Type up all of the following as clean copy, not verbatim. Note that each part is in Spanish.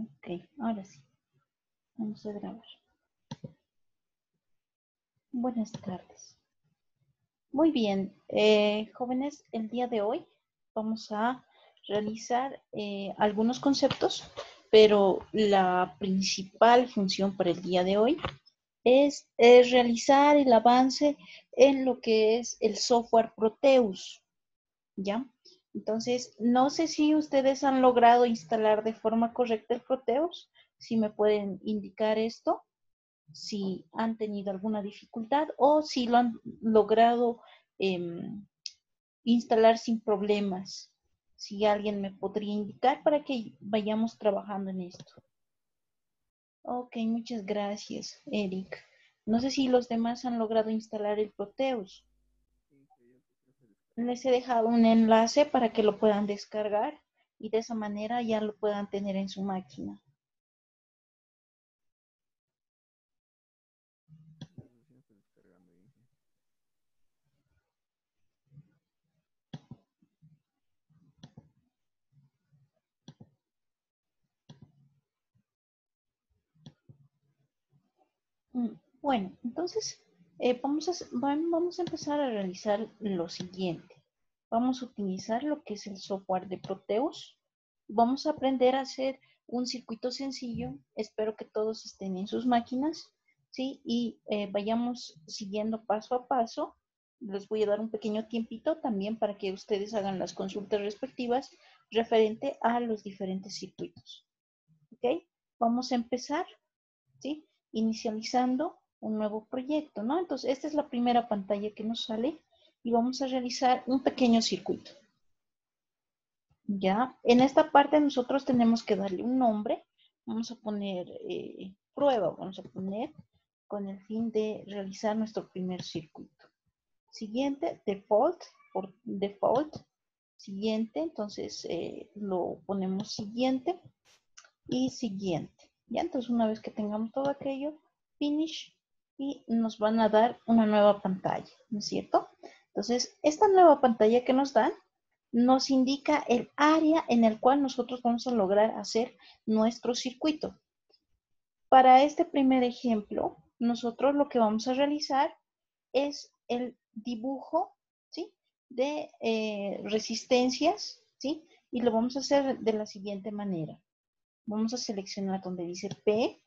Ok, ahora sí. Vamos a grabar. Buenas tardes. Muy bien, jóvenes, el día de hoy vamos a realizar algunos conceptos, pero la principal función para el día de hoy es realizar el avance en lo que es el software Proteus, ¿ya? Entonces, no sé si ustedes han logrado instalar de forma correcta el Proteus, si me pueden indicar esto. Si han tenido alguna dificultad o si lo han logrado instalar sin problemas. Si alguien me podría indicar para que vayamos trabajando en esto. Ok, muchas gracias, Eric. No sé si los demás han logrado instalar el Proteus. Les he dejado un enlace para que lo puedan descargar y de esa manera ya lo puedan tener en su máquina. Bueno, entonces vamos a empezar a realizar lo siguiente. Vamos a utilizar lo que es el software de Proteus. Vamos a aprender a hacer un circuito sencillo. Espero que todos estén en sus máquinas, ¿sí? Y vayamos siguiendo paso a paso. Les voy a dar un pequeño tiempito también para que ustedes hagan las consultas respectivas referente a los diferentes circuitos. ¿Ok? Vamos a empezar, ¿sí? Inicializando un nuevo proyecto, ¿no? Entonces, esta es la primera pantalla que nos sale y vamos a realizar un pequeño circuito. Ya, en esta parte nosotros tenemos que darle un nombre. Vamos a poner prueba, vamos a poner con el fin de realizar nuestro primer circuito. Siguiente, default, por default. Siguiente, entonces lo ponemos siguiente y siguiente. Ya, entonces una vez que tengamos todo aquello, finish y nos van a dar una nueva pantalla, ¿no es cierto? Entonces, esta nueva pantalla que nos dan nos indica el área en el cual nosotros vamos a lograr hacer nuestro circuito. Para este primer ejemplo, nosotros lo que vamos a realizar es el dibujo, ¿sí? De resistencias, ¿sí? Y lo vamos a hacer de la siguiente manera. Vamos a seleccionar donde dice P.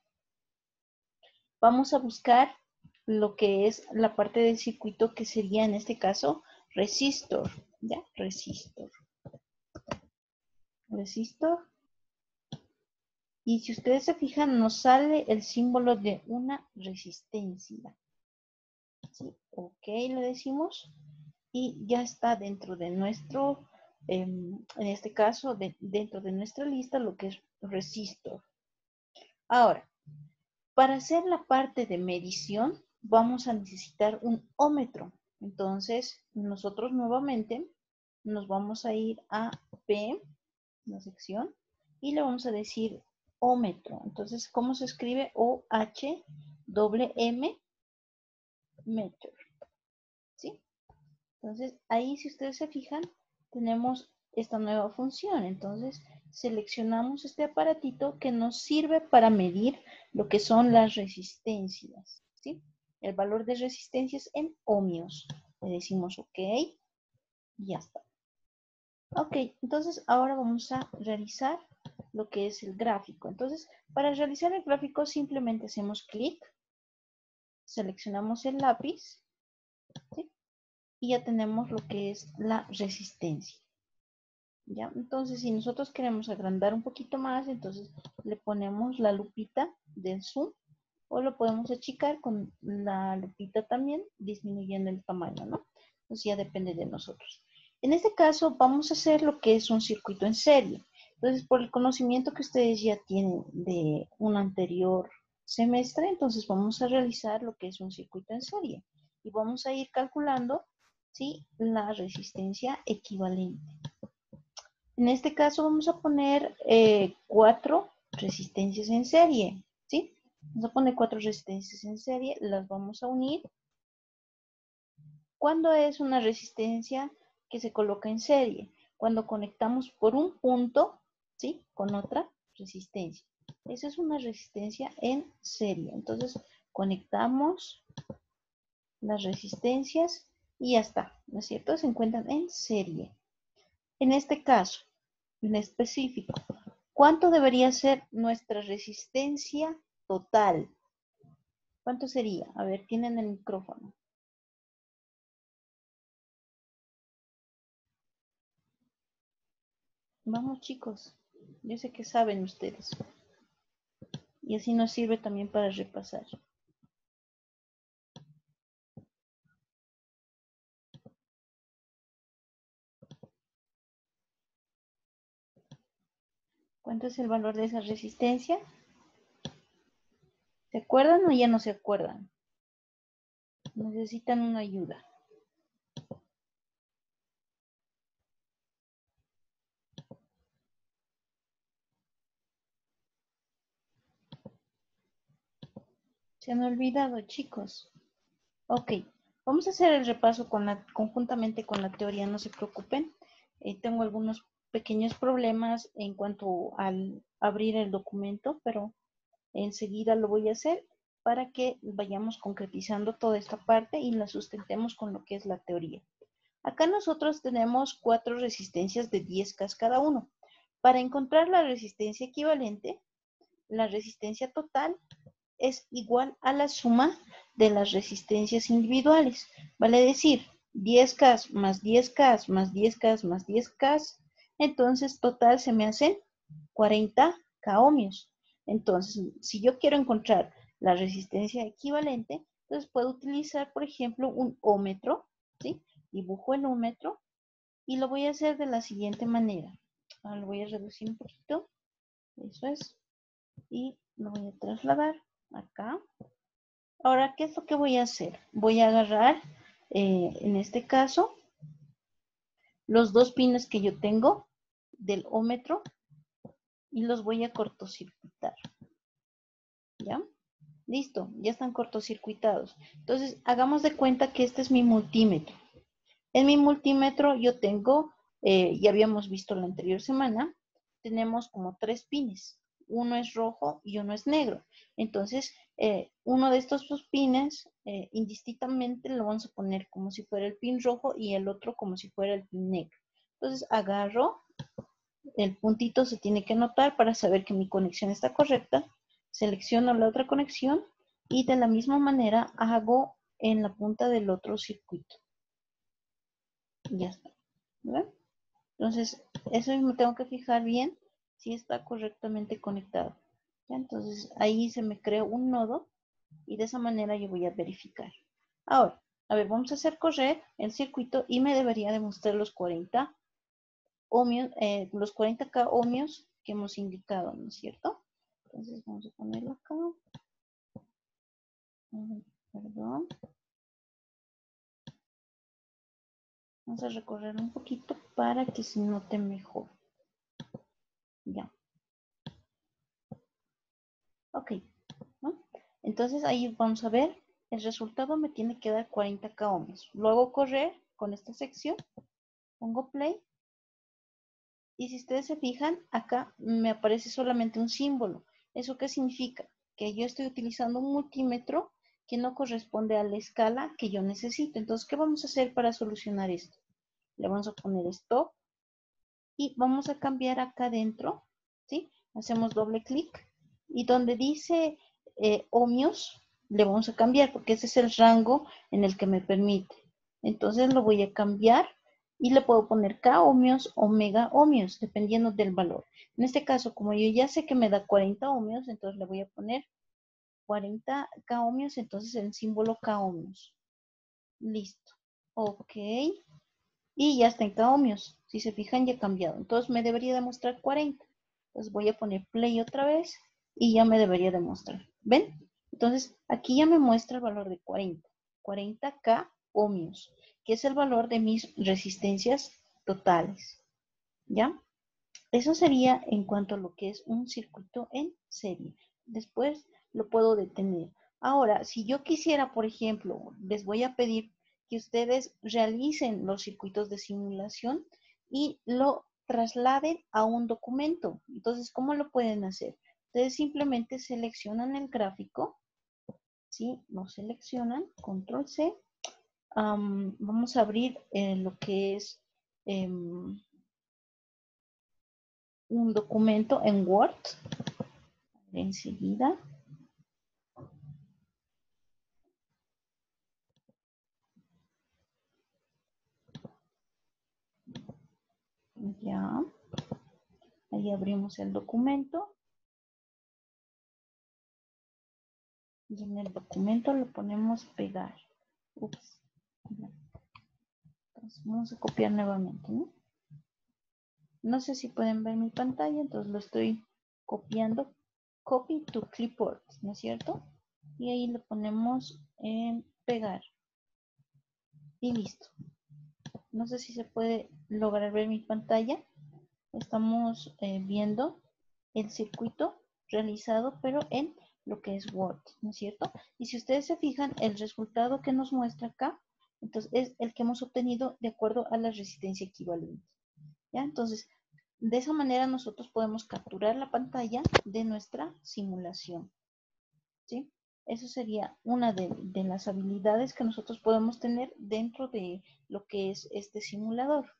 Vamos a buscar lo que es la parte del circuito que sería en este caso resistor, ¿ya? Resistor. Resistor. Y si ustedes se fijan, nos sale el símbolo de una resistencia. ¿Sí? Ok, le decimos. Y ya está dentro de nuestro, en este caso, dentro de nuestra lista, lo que es resistor. Ahora, para hacer la parte de medición, vamos a necesitar un ómetro. Entonces, nosotros nuevamente nos vamos a ir a P, la sección, y le vamos a decir ómetro. Entonces, ¿cómo se escribe? O-H-M, meter. ¿Sí? Entonces, ahí si ustedes se fijan, tenemos esta nueva función. Entonces, seleccionamos este aparatito que nos sirve para medir lo que son las resistencias, ¿sí? El valor de resistencias en ohmios. Le decimos OK y ya está. Ok, entonces ahora vamos a realizar lo que es el gráfico. Entonces, para realizar el gráfico simplemente hacemos clic, seleccionamos el lápiz, ¿sí? Y ya tenemos lo que es la resistencia. ¿Ya? Entonces, si nosotros queremos agrandar un poquito más, entonces le ponemos la lupita del zoom o lo podemos achicar con la lupita también, disminuyendo el tamaño, ¿no? Entonces ya depende de nosotros. En este caso vamos a hacer lo que es un circuito en serie. Entonces, por el conocimiento que ustedes ya tienen de un anterior semestre, entonces vamos a realizar lo que es un circuito en serie. Y vamos a ir calculando, ¿sí? La resistencia equivalente. En este caso vamos a poner 4 resistencias en serie, ¿sí? Vamos a poner 4 resistencias en serie, las vamos a unir. ¿Cuándo es una resistencia que se coloca en serie? Cuando conectamos por un punto, ¿sí? Con otra resistencia. Esa es una resistencia en serie. Entonces, conectamos las resistencias y ya está, ¿no es cierto? Se encuentran en serie. En este caso, en específico, ¿cuánto debería ser nuestra resistencia total? ¿Cuánto sería? A ver, tienen el micrófono. Vamos, chicos. Yo sé que saben ustedes. Y así nos sirve también para repasar. ¿Cuánto es el valor de esa resistencia? ¿Se acuerdan o ya no se acuerdan? Necesitan una ayuda. Se han olvidado, chicos. Ok, vamos a hacer el repaso conjuntamente con la teoría, no se preocupen. Tengo algunos pequeños problemas en cuanto al abrir el documento, pero enseguida lo voy a hacer para que vayamos concretizando toda esta parte y la sustentemos con lo que es la teoría. Acá nosotros tenemos 4 resistencias de 10K cada uno. Para encontrar la resistencia equivalente, la resistencia total es igual a la suma de las resistencias individuales. Vale decir, 10K más 10K más 10K más 10K, entonces total se me hacen 40K ohmios. Entonces, si yo quiero encontrar la resistencia equivalente, entonces puedo utilizar, por ejemplo, un ómetro, ¿sí? Dibujo el ómetro y lo voy a hacer de la siguiente manera. Ahora lo voy a reducir un poquito, eso es, y lo voy a trasladar acá. Ahora, ¿qué es lo que voy a hacer? Voy a agarrar, en este caso, los 2 pines que yo tengo del ómetro y los voy a cortocircuitar. ¿Ya? Listo, ya están cortocircuitados. Entonces, hagamos de cuenta que este es mi multímetro. En mi multímetro yo tengo, ya habíamos visto la anterior semana, tenemos como 3 pines. Uno es rojo y uno es negro. Entonces, uno de estos 2 pines, indistintamente lo vamos a poner como si fuera el pin rojo y el otro como si fuera el pin negro. Entonces, agarro, el puntito se tiene que anotar para saber que mi conexión está correcta. Selecciono la otra conexión y de la misma manera hago en la punta del otro circuito. Ya está. ¿Verdad? Entonces, eso me tengo que fijar bien si está correctamente conectado. ¿Ya? Entonces, ahí se me creó un nodo y de esa manera yo voy a verificar. Ahora, a ver, vamos a hacer correr el circuito y me debería demostrar los 40 ohmios, los 40K ohmios que hemos indicado, ¿no es cierto? Entonces, vamos a ponerlo acá. Perdón. Vamos a recorrer un poquito para que se note mejor. Ya. Ok. ¿No? Entonces ahí vamos a ver, el resultado me tiene que dar 40K ohmios. Lo hago correr con esta sección, pongo play, y si ustedes se fijan, acá me aparece solamente un símbolo. ¿Eso qué significa? Que yo estoy utilizando un multímetro que no corresponde a la escala que yo necesito. Entonces, ¿qué vamos a hacer para solucionar esto? Le vamos a poner stop y vamos a cambiar acá adentro, ¿sí? Hacemos doble clic y donde dice ohmios, le vamos a cambiar porque ese es el rango en el que me permite. Entonces lo voy a cambiar y le puedo poner K ohmios o mega ohmios, dependiendo del valor. En este caso, como yo ya sé que me da 40 ohmios, entonces le voy a poner 40K ohmios, entonces el símbolo K ohmios. Listo. Ok. Y ya está en K ohmios. Si se fijan, ya ha cambiado. Entonces me debería demostrar 40. Entonces voy a poner play otra vez y ya me debería demostrar. ¿Ven? Entonces aquí ya me muestra el valor de 40. 40K ohmios, que es el valor de mis resistencias totales. ¿Ya? Eso sería en cuanto a lo que es un circuito en serie. Después lo puedo detener. Ahora, si yo quisiera, por ejemplo, les voy a pedir que ustedes realicen los circuitos de simulación y lo trasladen a un documento. Entonces, ¿cómo lo pueden hacer? Ustedes simplemente seleccionan el gráfico, ¿sí? Lo seleccionan, control C. Vamos a abrir lo que es un documento en Word. Enseguida. Ya. Ahí abrimos el documento. Y en el documento lo ponemos pegar. Ups. Entonces, vamos a copiar nuevamente, ¿no? No sé si pueden ver mi pantalla, entonces lo estoy copiando. Copy to clipboard, ¿no es cierto? Y ahí le ponemos en pegar. Y listo. No sé si se puede lograr ver mi pantalla. Estamos viendo el circuito realizado, pero en lo que es Word, ¿no es cierto? Y si ustedes se fijan, el resultado que nos muestra acá, entonces es el que hemos obtenido de acuerdo a la resistencia equivalente. ¿Ya? Entonces, de esa manera nosotros podemos capturar la pantalla de nuestra simulación. ¿Sí? Eso sería una de las habilidades que nosotros podemos tener dentro de lo que es este simulador.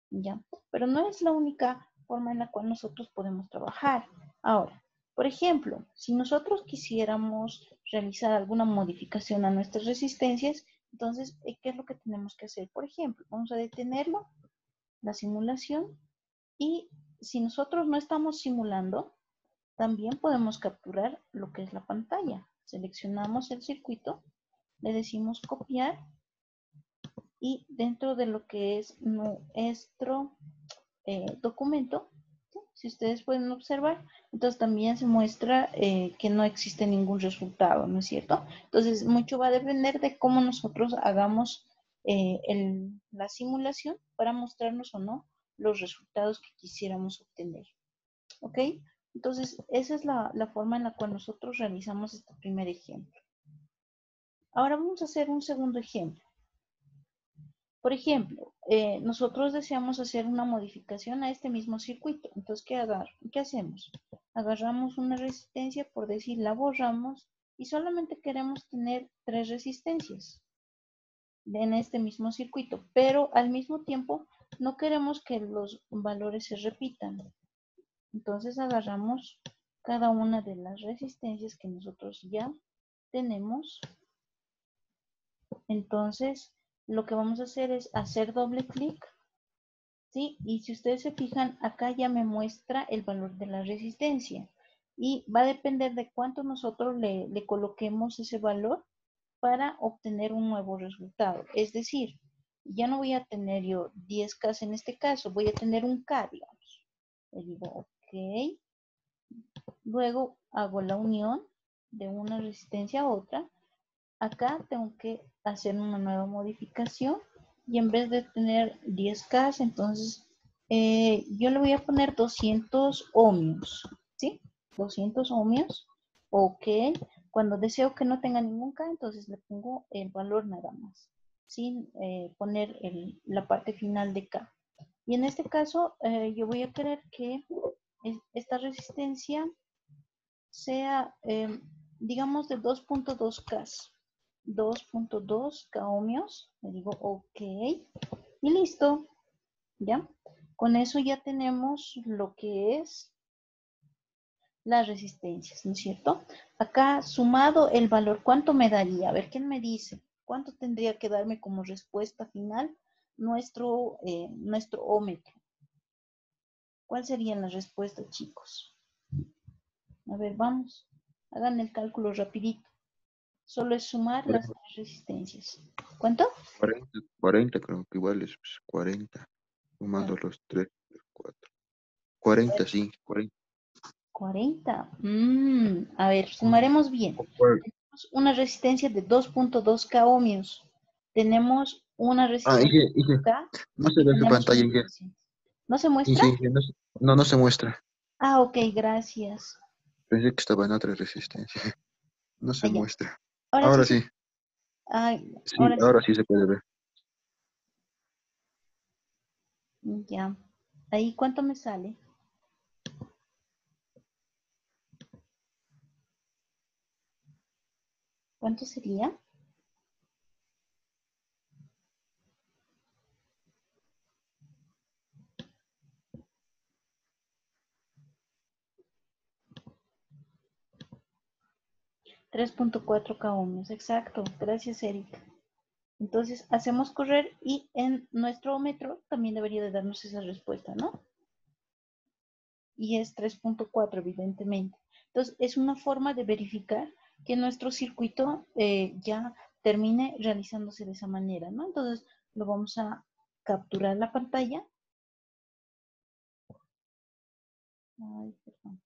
¿Ya? Pero no es la única forma en la cual nosotros podemos trabajar. Ahora, por ejemplo, si nosotros quisiéramos realizar alguna modificación a nuestras resistencias, entonces, ¿qué es lo que tenemos que hacer? Por ejemplo, vamos a detenerlo, la simulación, y si nosotros no estamos simulando, también podemos capturar lo que es la pantalla. Seleccionamos el circuito, le decimos copiar, y dentro de lo que es nuestro documento, ¿sí? Si ustedes pueden observar, entonces también se muestra que no existe ningún resultado, ¿no es cierto? Entonces, mucho va a depender de cómo nosotros hagamos la simulación para mostrarnos o no los resultados que quisiéramos obtener, ¿ok? Entonces, esa es la forma en la cual nosotros realizamos este primer ejemplo. Ahora vamos a hacer un segundo ejemplo. Por ejemplo, nosotros deseamos hacer una modificación a este mismo circuito. Entonces, ¿qué hacemos? Agarramos una resistencia, por decir, la borramos y solamente queremos tener 3 resistencias en este mismo circuito, pero al mismo tiempo no queremos que los valores se repitan. Entonces, agarramos cada una de las resistencias que nosotros ya tenemos. Entonces, lo que vamos a hacer es hacer doble clic. ¿Sí? Y si ustedes se fijan, acá ya me muestra el valor de la resistencia. Y va a depender de cuánto nosotros le coloquemos ese valor para obtener un nuevo resultado. Es decir, ya no voy a tener yo 10K en este caso, voy a tener un K, digamos. Le digo, ok. Luego hago la unión de una resistencia a otra. Acá tengo que hacer una nueva modificación y en vez de tener 10K, entonces yo le voy a poner 200 ohmios, ¿sí? 200 ohmios, ok. Cuando deseo que no tenga ningún K, entonces le pongo el valor nada más, sin poner la parte final de K. Y en este caso, yo voy a querer que esta resistencia sea, digamos, de 2.2K. 2.2K ohmios. Le digo OK. Y listo. ¿Ya? Con eso ya tenemos lo que es las resistencias, ¿no es cierto? Acá sumado el valor, ¿cuánto me daría? A ver, ¿quién me dice? ¿Cuánto tendría que darme como respuesta final nuestro ómetro? ¿Cuál sería la respuesta, chicos? A ver, vamos. Hagan el cálculo rapidito. Solo es sumar las 40, resistencias. ¿Cuánto? 40 creo que igual es 40, Ah, sumando los 3, 4. 40, sí, 40. 40. A ver, sumaremos bien. Tenemos una resistencia de 2.2K ohmios. Tenemos una Ah, resistencia de K no se y ve su tenemos pantalla, una Inge. resistencia. ¿No se muestra? Inge, no, no se muestra. Ah, ok, gracias. Pensé que estaba en otra resistencia. No se Allá. muestra. Ahora sí Ahora se. sí, Ay, sí, ahora sí. ahora sí se puede ver. Ya. Ahí, ¿cuánto me sale? ¿Cuánto sería? .4 ohmios, exacto. Gracias, Erika. Entonces, hacemos correr y en nuestro ohmmetro también debería de darnos esa respuesta, ¿no? Y es 3.4, evidentemente. Entonces, es una forma de verificar que nuestro circuito ya termine realizándose de esa manera, ¿no? Entonces, lo vamos a capturar la pantalla. Ay, perdón.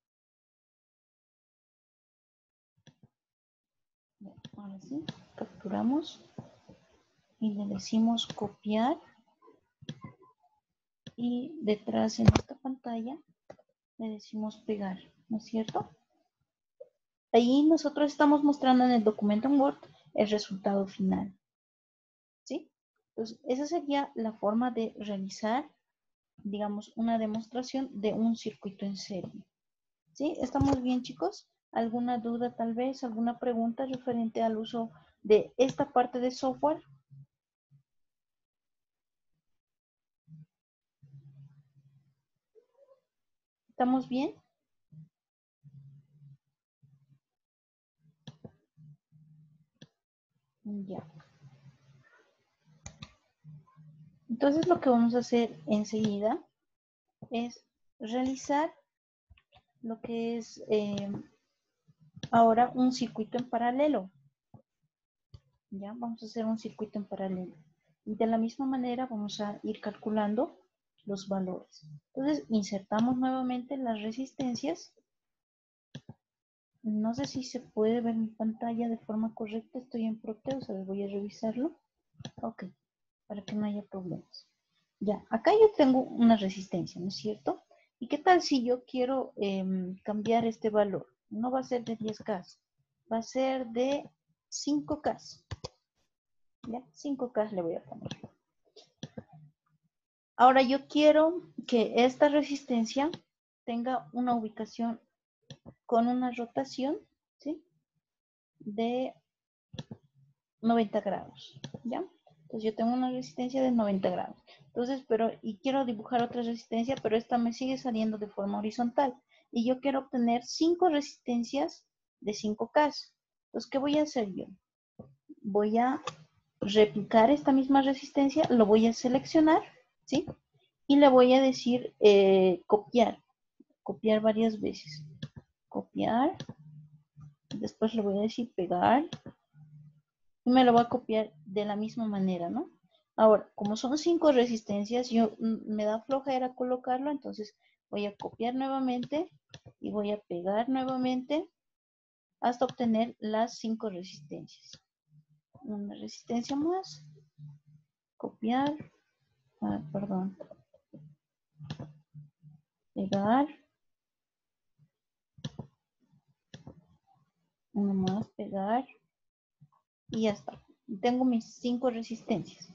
Bien, ahora sí, capturamos y le decimos copiar. Y detrás en esta pantalla le decimos pegar, ¿no es cierto? Ahí nosotros estamos mostrando en el documento en Word el resultado final, ¿sí? Entonces, esa sería la forma de realizar, digamos, una demostración de un circuito en serie. ¿Sí? ¿Estamos bien, chicos? ¿Alguna duda tal vez? ¿Alguna pregunta referente al uso de esta parte de software? ¿Estamos bien? Ya. Entonces lo que vamos a hacer enseguida es realizar lo que es ahora un circuito en paralelo. Ya, vamos a hacer un circuito en paralelo. Y de la misma manera vamos a ir calculando los valores. Entonces insertamos nuevamente las resistencias. No sé si se puede ver mi pantalla de forma correcta. Estoy en Proteus, a ver, voy a revisarlo. Ok, para que no haya problemas. Ya, acá yo tengo una resistencia, ¿no es cierto? ¿Y qué tal si yo quiero cambiar este valor? No va a ser de 10K, va a ser de 5K. ¿Ya? 5K le voy a poner. Ahora yo quiero que esta resistencia tenga una ubicación con una rotación, ¿sí? De 90 grados, ¿ya? Entonces yo tengo una resistencia de 90 grados. Entonces, y quiero dibujar otra resistencia, pero esta me sigue saliendo de forma horizontal. Y yo quiero obtener 5 resistencias de 5K. Entonces, ¿qué voy a hacer yo? Voy a replicar esta misma resistencia, lo voy a seleccionar, ¿sí? Y le voy a decir copiar varias veces. Copiar, después le voy a decir pegar, y me lo va a copiar de la misma manera, ¿no? Ahora, como son 5 resistencias, me da flojera colocarlo, entonces voy a copiar nuevamente y voy a pegar nuevamente hasta obtener las 5 resistencias. Una resistencia más, copiar, perdón, pegar, una más, pegar, y ya está. Tengo mis 5 resistencias.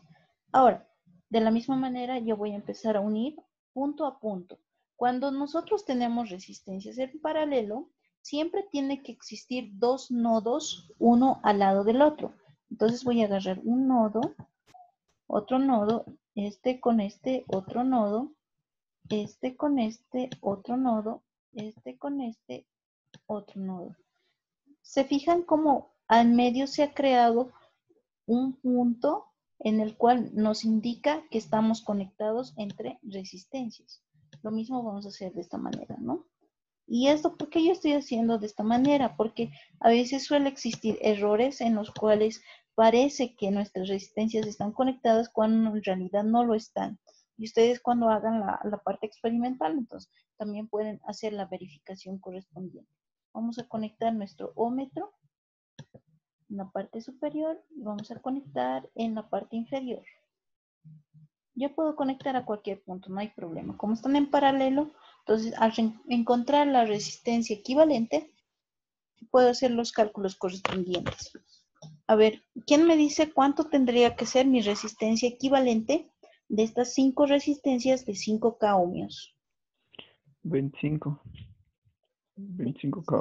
Ahora, de la misma manera, yo voy a empezar a unir punto a punto. Cuando nosotros tenemos resistencias en paralelo, siempre tiene que existir 2 nodos, uno al lado del otro. Entonces voy a agarrar un nodo, otro nodo, este con este, otro nodo, este con este, otro nodo, este con este, otro nodo. ¿Se fijan cómo al medio se ha creado un punto en el cual nos indica que estamos conectados entre resistencias? Lo mismo vamos a hacer de esta manera, ¿no? Y esto, ¿por qué yo estoy haciendo de esta manera? Porque a veces suele existir errores en los cuales parece que nuestras resistencias están conectadas cuando en realidad no lo están. Y ustedes cuando hagan la parte experimental, entonces también pueden hacer la verificación correspondiente. Vamos a conectar nuestro ohmmetro en la parte superior y vamos a conectar en la parte inferior. Yo puedo conectar a cualquier punto, no hay problema. Como están en paralelo, entonces al encontrar la resistencia equivalente, puedo hacer los cálculos correspondientes. A ver, ¿quién me dice cuánto tendría que ser mi resistencia equivalente de estas 5 resistencias de 5K ohmios? 25K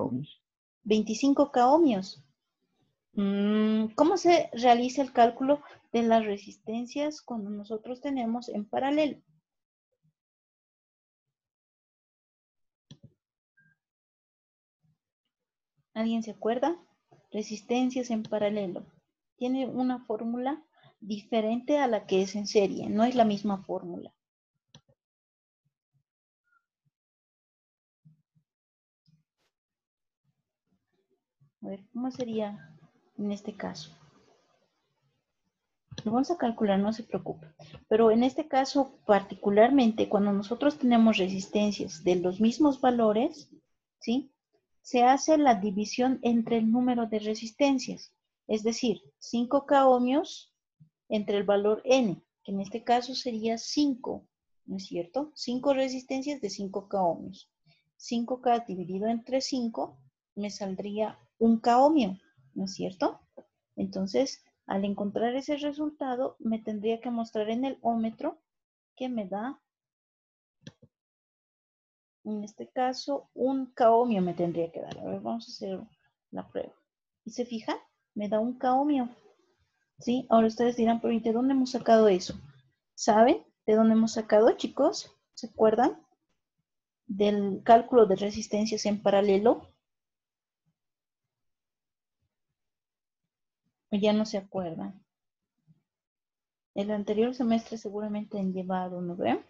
ohmios. 25K ohmios. ¿Cómo se realiza el cálculo de las resistencias cuando nosotros tenemos en paralelo? ¿Alguien se acuerda? Resistencias en paralelo. Tiene una fórmula diferente a la que es en serie. No es la misma fórmula. A ver, ¿cómo sería en este caso? Lo vamos a calcular, no se preocupe. Pero en este caso, particularmente, cuando nosotros tenemos resistencias de los mismos valores, ¿sí? Se hace la división entre el número de resistencias. Es decir, 5K ohmios entre el valor N, que en este caso sería 5, ¿no es cierto? 5 resistencias de 5K ohmios. 5K dividido entre 5 me saldría 1K ohmio, ¿no es cierto? Entonces, al encontrar ese resultado, me tendría que mostrar en el ómetro que me da, en este caso, 1K ohmio me tendría que dar. A ver, vamos a hacer la prueba. ¿Y se fija? Me da 1K ohmio. ¿Sí? Ahora ustedes dirán, pero ¿y de dónde hemos sacado eso? ¿Saben de dónde hemos sacado, chicos? ¿Se acuerdan del cálculo de resistencias en paralelo? ¿O ya no se acuerdan? El anterior semestre seguramente han llevado, ¿no ven?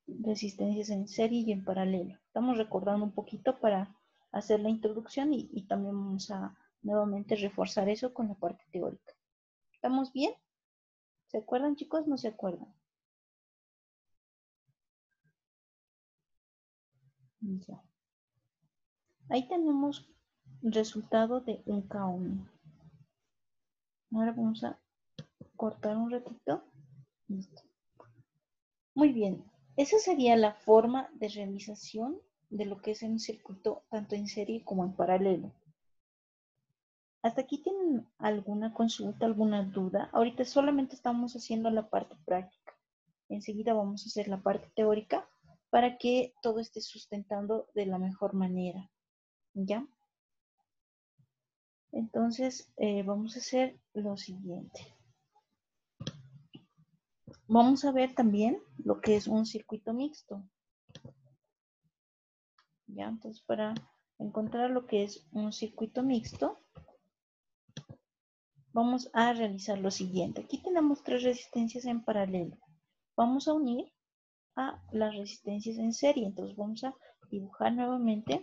Resistencias en serie y en paralelo. Estamos recordando un poquito para hacer la introducción y también vamos a nuevamente reforzar eso con la parte teórica. ¿Estamos bien? ¿Se acuerdan, chicos? ¿No se acuerdan? Ya. Ahí tenemos el resultado de un K1. Ahora vamos a cortar un ratito. Listo. Muy bien. Esa sería la forma de realización de lo que es un circuito tanto en serie como en paralelo. ¿Hasta aquí tienen alguna consulta, alguna duda? Ahorita solamente estamos haciendo la parte práctica. Enseguida vamos a hacer la parte teórica para que todo esté sustentando de la mejor manera. ¿Ya? Entonces, vamos a hacer lo siguiente. Vamos a ver también lo que es un circuito mixto. ¿Ya? Entonces, para encontrar lo que es un circuito mixto, vamos a realizar lo siguiente. Aquí tenemos 3 resistencias en paralelo. Vamos a unir a las resistencias en serie. Entonces, vamos a dibujar nuevamente,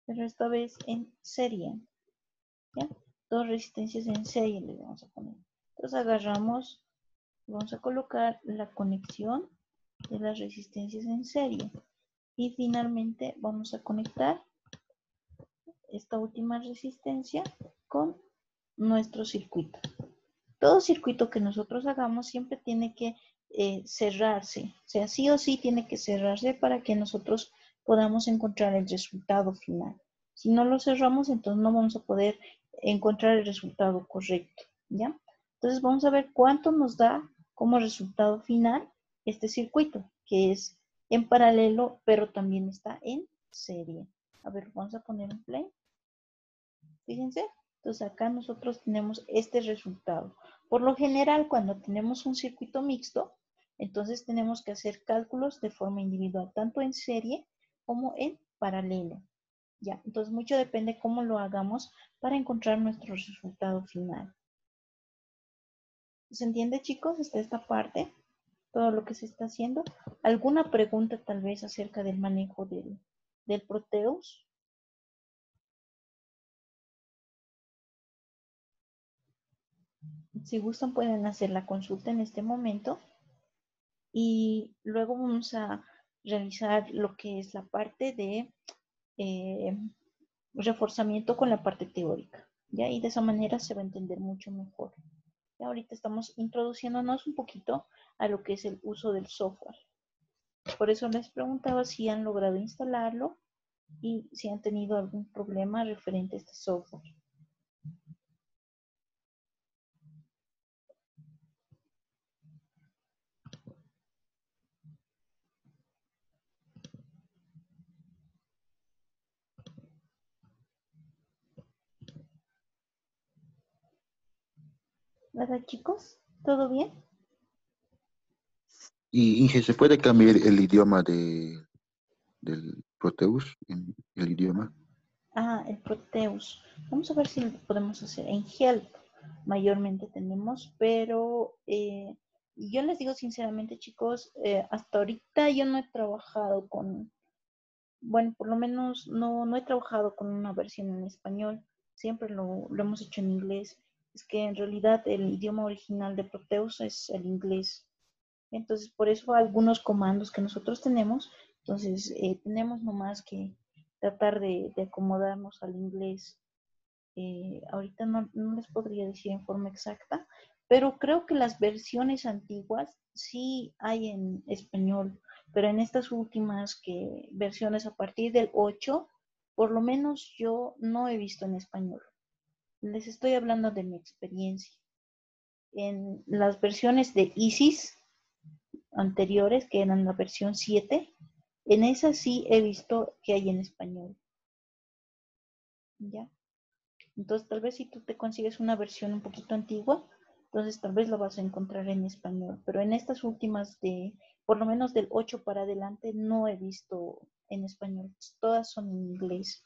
pero esta vez en serie. ¿Ya? 2 resistencias en serie le vamos a poner. Entonces, agarramos, vamos a colocar la conexión de las resistencias en serie. Y finalmente vamos a conectar esta última resistencia con nuestro circuito. Todo circuito que nosotros hagamos siempre tiene que cerrarse. O sea, sí o sí tiene que cerrarse para que nosotros podamos encontrar el resultado final. Si no lo cerramos, entonces no vamos a poder encontrar el resultado correcto. ¿Ya? Entonces vamos a ver cuánto nos da como resultado final este circuito, que es en paralelo, pero también está en serie. A ver, vamos a poner un play. Fíjense, entonces acá nosotros tenemos este resultado. Por lo general, cuando tenemos un circuito mixto, entonces tenemos que hacer cálculos de forma individual, tanto en serie como en paralelo. Ya, entonces mucho depende cómo lo hagamos para encontrar nuestro resultado final. ¿Se entiende, chicos, hasta esta parte? Todo lo que se está haciendo. ¿Alguna pregunta tal vez acerca del manejo del Proteus? Si gustan pueden hacer la consulta en este momento y luego vamos a realizar lo que es la parte de eh, reforzamiento con la parte teórica. ¿Ya? Y de esa manera se va a entender mucho mejor. Y ahorita estamos introduciéndonos un poquito a lo que es el uso del software. Por eso les preguntaba si han logrado instalarlo y si han tenido algún problema referente a este software. ¿Verdad, chicos? ¿Todo bien? Y Inge, ¿se puede cambiar el idioma del Proteus en el idioma? El Proteus. Vamos a ver si lo podemos hacer en Help. Mayormente tenemos, pero yo les digo sinceramente, chicos, hasta ahorita yo no he trabajado con, bueno, por lo menos no he trabajado con una versión en español. Siempre lo hemos hecho en inglés. Es que en realidad el idioma original de Proteus es el inglés. Entonces, por eso algunos comandos que nosotros tenemos, entonces tenemos nomás que tratar de acomodarnos al inglés. Ahorita no les podría decir en forma exacta, pero creo que las versiones antiguas sí hay en español, pero en estas últimas versiones a partir del 8, por lo menos yo no he visto en español. Les estoy hablando de mi experiencia. En las versiones de ISIS anteriores, que eran la versión 7, en esa sí he visto que hay en español. ¿Ya? Entonces, tal vez si tú te consigues una versión un poquito antigua, entonces tal vez la vas a encontrar en español. Pero en estas últimas por lo menos del 8 para adelante, no he visto en español. Todas son en inglés.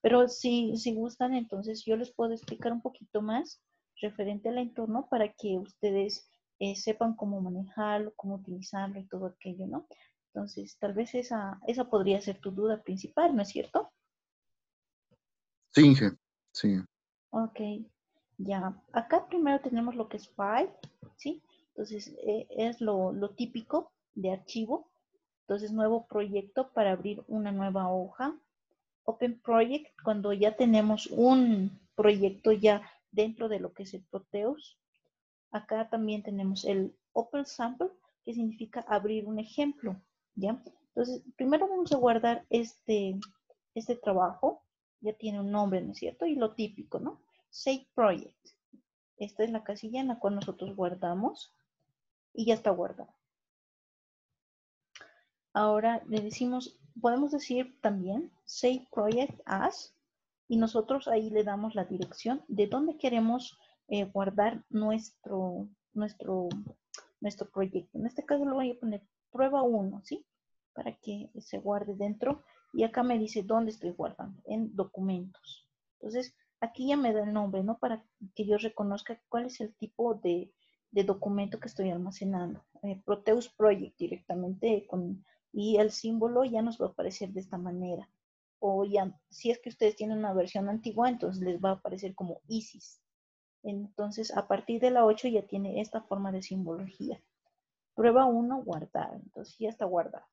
Pero si gustan, entonces yo les puedo explicar un poquito más referente al entorno para que ustedes sepan cómo manejarlo, cómo utilizarlo y todo aquello, ¿no? Entonces, tal vez esa podría ser tu duda principal, ¿no es cierto? Sí, Inge, sí. Ok, ya. Acá primero tenemos lo que es file, ¿sí? Entonces, es lo típico de archivo. Entonces, nuevo proyecto para abrir una nueva hoja. Open Project, cuando ya tenemos un proyecto ya dentro de lo que es el Proteus. Acá también tenemos el Open Sample, que significa abrir un ejemplo, ¿ya? Entonces, primero vamos a guardar este trabajo, ya tiene un nombre, ¿no es cierto? Y lo típico, ¿no? Save Project. Esta es la casilla en la cual nosotros guardamos y ya está guardado. Ahora le decimos, podemos decir también Save Project As y nosotros ahí le damos la dirección de dónde queremos guardar nuestro proyecto. En este caso lo voy a poner prueba 1, ¿sí? Para que se guarde dentro. Y acá me dice dónde estoy guardando, en documentos. Entonces, aquí ya me da el nombre, ¿no? Para que yo reconozca cuál es el tipo de documento que estoy almacenando. Proteus Project directamente y el símbolo ya nos va a aparecer de esta manera. O ya, si es que ustedes tienen una versión antigua, entonces les va a aparecer como ISIS. Entonces, a partir de la 8 ya tiene esta forma de simbología. Prueba 1, guardar. Entonces, ya está guardado.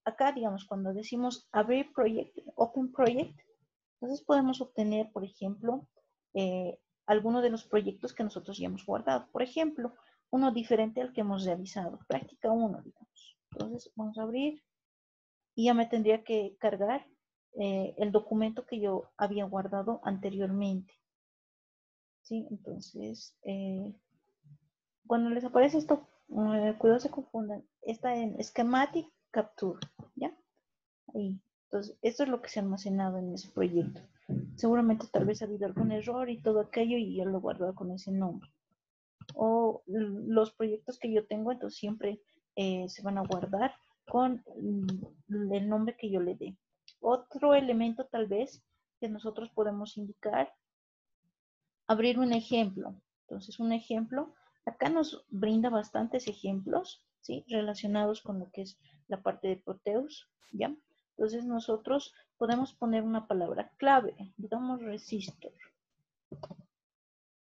Acá, digamos, cuando decimos abrir project, open project, entonces podemos obtener, por ejemplo, alguno de los proyectos que nosotros ya hemos guardado. Por ejemplo, uno diferente al que hemos realizado. Práctica 1, digamos. Entonces, vamos a abrir y ya me tendría que cargar el documento que yo había guardado anteriormente. ¿Sí? Entonces, cuando les aparece esto, cuidado se confundan, está en Schematic Capture, ¿ya? Ahí. Entonces, esto es lo que se ha almacenado en ese proyecto. Seguramente tal vez ha habido algún error y todo aquello y yo lo he guardado con ese nombre. O los proyectos que yo tengo, entonces siempre se van a guardar con el nombre que yo le dé. Otro elemento tal vez que nosotros podemos indicar, abrir un ejemplo. Entonces, un ejemplo, acá nos brinda bastantes ejemplos, ¿sí? Relacionados con lo que es la parte de Proteus, ¿ya? Entonces, nosotros podemos poner una palabra clave, digamos resistor.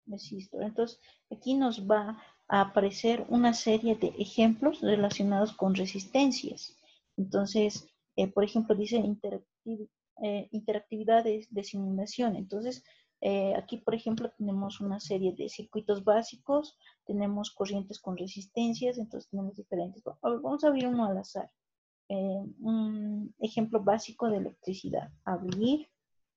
Resistor. Entonces, aquí nos va a aparecer una serie de ejemplos relacionados con resistencias. Entonces, por ejemplo, dice interactividad de simulación. Entonces, aquí, por ejemplo, tenemos una serie de circuitos básicos, tenemos corrientes con resistencias, entonces tenemos diferentes. Vamos a abrir uno al azar. Un ejemplo básico de electricidad. Abrir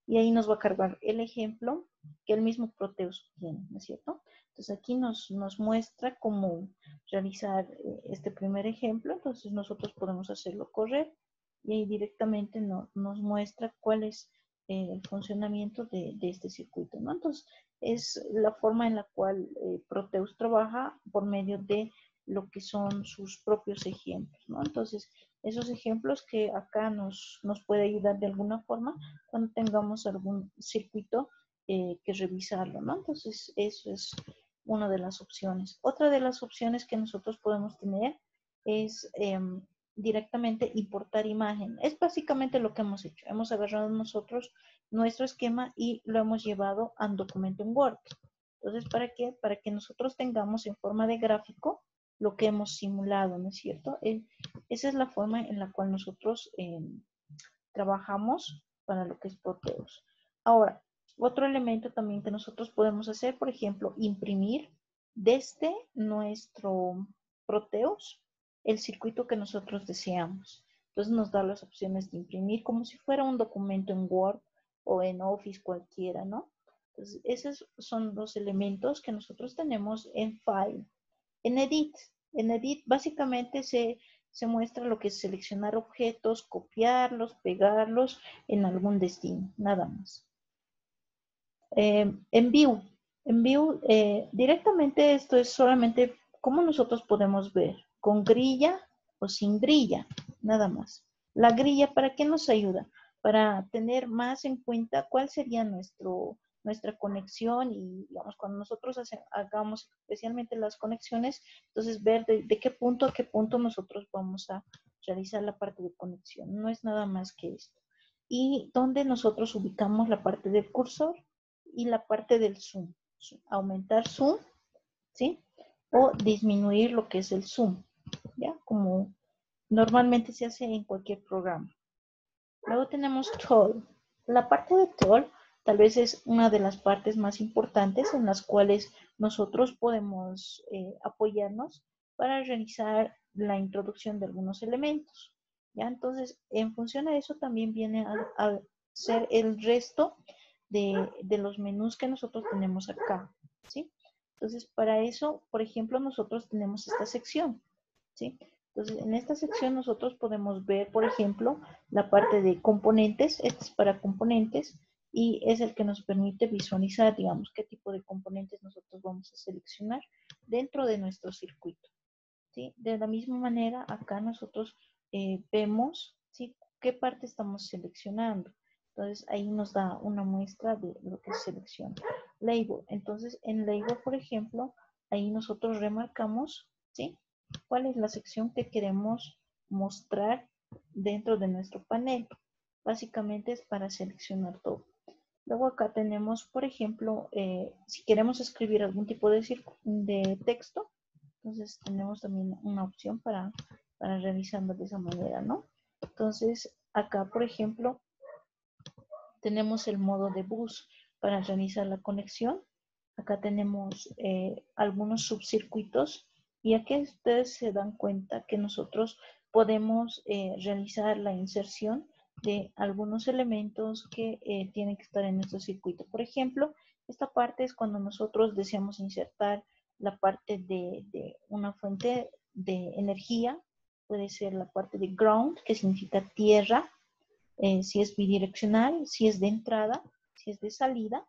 y ahí nos va a cargar el ejemplo que el mismo Proteus tiene, ¿no es cierto? Entonces aquí nos muestra cómo realizar este primer ejemplo, entonces nosotros podemos hacerlo correr y ahí directamente nos muestra cuál es el funcionamiento de este circuito, ¿no? Entonces, es la forma en la cual Proteus trabaja por medio de lo que son sus propios ejemplos, ¿no? Entonces, esos ejemplos que acá nos puede ayudar de alguna forma cuando tengamos algún circuito que revisarlo, ¿no? Entonces, eso es una de las opciones. Otra de las opciones que nosotros podemos tener es directamente importar imagen. Es básicamente lo que hemos hecho. Hemos agarrado nosotros nuestro esquema y lo hemos llevado a un documento en Word. Entonces, ¿para qué? Para que nosotros tengamos en forma de gráfico lo que hemos simulado, ¿no es cierto? Esa es la forma en la cual nosotros trabajamos para lo que es Proteus. Ahora, otro elemento también que nosotros podemos hacer, por ejemplo, imprimir desde nuestro Proteus el circuito que nosotros deseamos. Entonces nos da las opciones de imprimir como si fuera un documento en Word o en Office cualquiera, ¿no? Entonces, esos son los elementos que nosotros tenemos en File. En Edit básicamente se muestra lo que es seleccionar objetos, copiarlos, pegarlos en algún destino, nada más. En View, directamente esto es solamente cómo nosotros podemos ver, con grilla o sin grilla, nada más. La grilla, ¿para qué nos ayuda? Para tener más en cuenta cuál sería nuestra conexión y, digamos, cuando nosotros hagamos especialmente las conexiones, entonces ver de qué punto a qué punto nosotros vamos a realizar la parte de conexión. No es nada más que esto. Y donde nosotros ubicamos la parte del cursor y la parte del zoom. Aumentar zoom, ¿sí? O disminuir lo que es el zoom, ¿ya? Como normalmente se hace en cualquier programa. Luego tenemos Tool. La parte de Tool tal vez es una de las partes más importantes en las cuales nosotros podemos apoyarnos para realizar la introducción de algunos elementos. ¿Ya? Entonces, en función a eso también viene a ser el resto de los menús que nosotros tenemos acá, ¿sí? Entonces, para eso, por ejemplo, nosotros tenemos esta sección, ¿sí? Entonces, en esta sección nosotros podemos ver, por ejemplo, la parte de componentes. Este es para componentes y es el que nos permite visualizar, digamos, qué tipo de componentes nosotros vamos a seleccionar dentro de nuestro circuito, ¿sí? De la misma manera, acá nosotros vemos, ¿sí?, qué parte estamos seleccionando. Entonces, ahí nos da una muestra de lo que es selección. Label. Entonces, en Label, por ejemplo, ahí nosotros remarcamos, ¿sí?, cuál es la sección que queremos mostrar dentro de nuestro panel. Básicamente es para seleccionar todo. Luego acá tenemos, por ejemplo, si queremos escribir algún tipo de texto, entonces tenemos también una opción para realizarlo de esa manera, ¿no? Entonces, acá, por ejemplo, tenemos el modo de bus para realizar la conexión. Acá tenemos algunos subcircuitos y aquí ustedes se dan cuenta que nosotros podemos realizar la inserción de algunos elementos que tienen que estar en nuestro circuito. Por ejemplo, esta parte es cuando nosotros deseamos insertar la parte de una fuente de energía. Puede ser la parte de ground, que significa tierra, si es bidireccional, si es de entrada, si es de salida,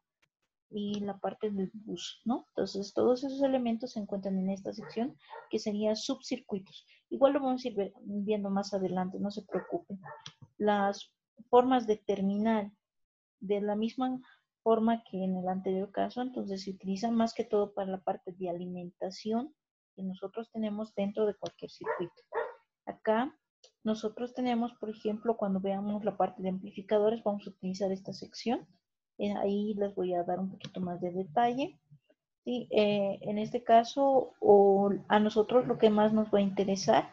y la parte del bus, ¿no? Entonces, todos esos elementos se encuentran en esta sección, que sería subcircuitos. Igual lo vamos a ir viendo más adelante, no se preocupen. Las formas de terminal, de la misma forma que en el anterior caso, entonces se utilizan más que todo para la parte de alimentación que nosotros tenemos dentro de cualquier circuito. Acá nosotros tenemos, por ejemplo, cuando veamos la parte de amplificadores, vamos a utilizar esta sección. Ahí les voy a dar un poquito más de detalle. Sí, en este caso, a nosotros lo que más nos va a interesar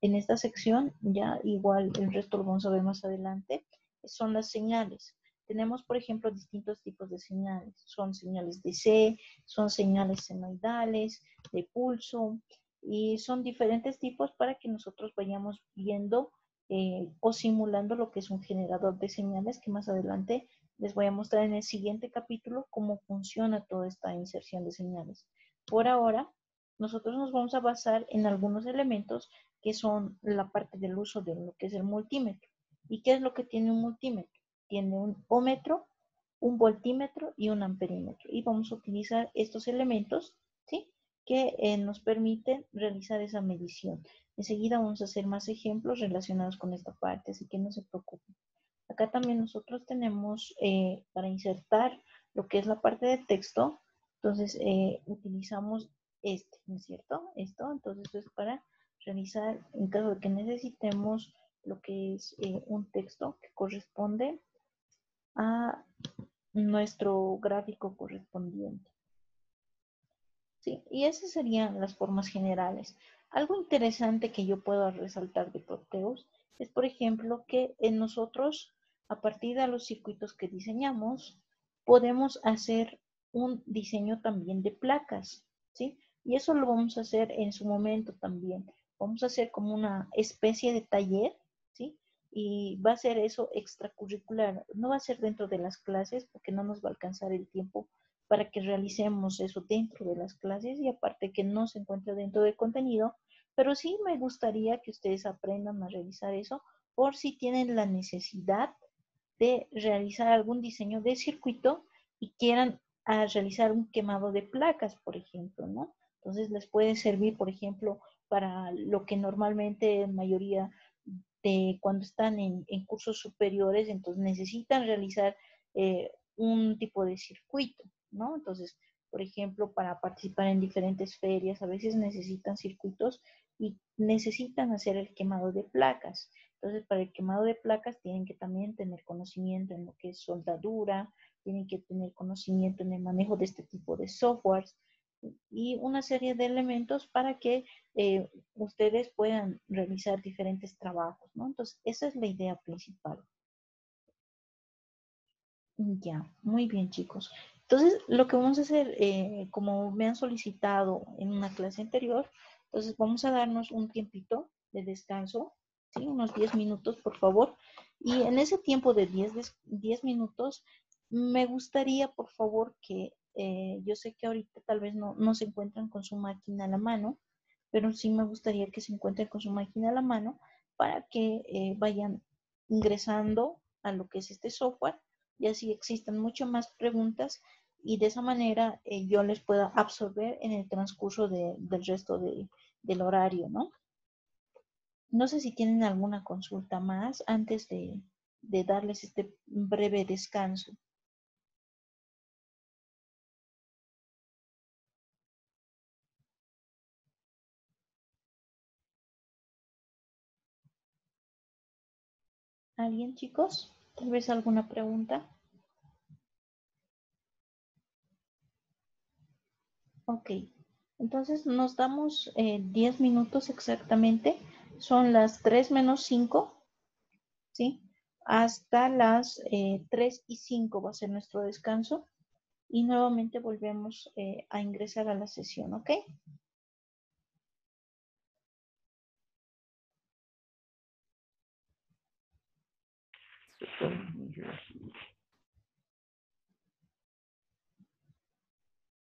en esta sección, ya igual el resto lo vamos a ver más adelante, son las señales. Tenemos, por ejemplo, distintos tipos de señales. Son señales de C, son señales senoidales, de pulso, y son diferentes tipos para que nosotros vayamos viendo o simulando lo que es un generador de señales, que más adelante les voy a mostrar en el siguiente capítulo cómo funciona toda esta inserción de señales. Por ahora, nosotros nos vamos a basar en algunos elementos que son la parte del uso de lo que es el multímetro. ¿Y qué es lo que tiene un multímetro? tiene un ohmmetro, un voltímetro y un amperímetro. Y vamos a utilizar estos elementos, ¿sí? Que nos permiten realizar esa medición. Enseguida vamos a hacer más ejemplos relacionados con esta parte, así que no se preocupen. Acá también nosotros tenemos para insertar lo que es la parte de texto, entonces utilizamos este, ¿no es cierto? Esto, entonces esto es para realizar, en caso de que necesitemos lo que es un texto que corresponde a nuestro gráfico correspondiente. Sí, y esas serían las formas generales. Algo interesante que yo puedo resaltar de Proteus es, por ejemplo, que en nosotros, a partir de los circuitos que diseñamos, podemos hacer un diseño también de placas, ¿sí? Y eso lo vamos a hacer en su momento también. Vamos a hacer como una especie de taller, ¿sí? Y va a ser eso extracurricular. No va a ser dentro de las clases porque no nos va a alcanzar el tiempo para que realicemos eso dentro de las clases y aparte que no se encuentra dentro del contenido, pero sí me gustaría que ustedes aprendan a realizar eso por si tienen la necesidad de realizar algún diseño de circuito y quieran realizar un quemado de placas, por ejemplo, ¿no? Entonces les puede servir, por ejemplo, para lo que normalmente mayoría de cuando están en cursos superiores, entonces necesitan realizar un tipo de circuito, ¿no? Entonces, por ejemplo, para participar en diferentes ferias, a veces necesitan circuitos y necesitan hacer el quemado de placas. Entonces, para el quemado de placas tienen que también tener conocimiento en lo que es soldadura, tienen que tener conocimiento en el manejo de este tipo de softwares y una serie de elementos para que ustedes puedan realizar diferentes trabajos, ¿no? Entonces, esa es la idea principal. Ya, muy bien, chicos. Entonces, lo que vamos a hacer, como me han solicitado en una clase anterior, entonces vamos a darnos un tiempito de descanso, ¿sí? Unos 10 minutos, por favor. Y en ese tiempo de 10 minutos, me gustaría, por favor, que yo sé que ahorita tal vez no se encuentran con su máquina a la mano, pero sí me gustaría que se encuentren con su máquina a la mano para que vayan ingresando a lo que es este software y así existen muchas más preguntas y de esa manera yo les pueda absorber en el transcurso del resto del horario, ¿no? No sé si tienen alguna consulta más antes de darles este breve descanso. ¿Alguien, chicos? ¿Tal vez alguna pregunta? Ok, entonces nos damos 10 minutos exactamente. Son las 3 menos 5, ¿sí? Hasta las 3 y 5 va a ser nuestro descanso. Y nuevamente volvemos a ingresar a la sesión, ¿ok? Super.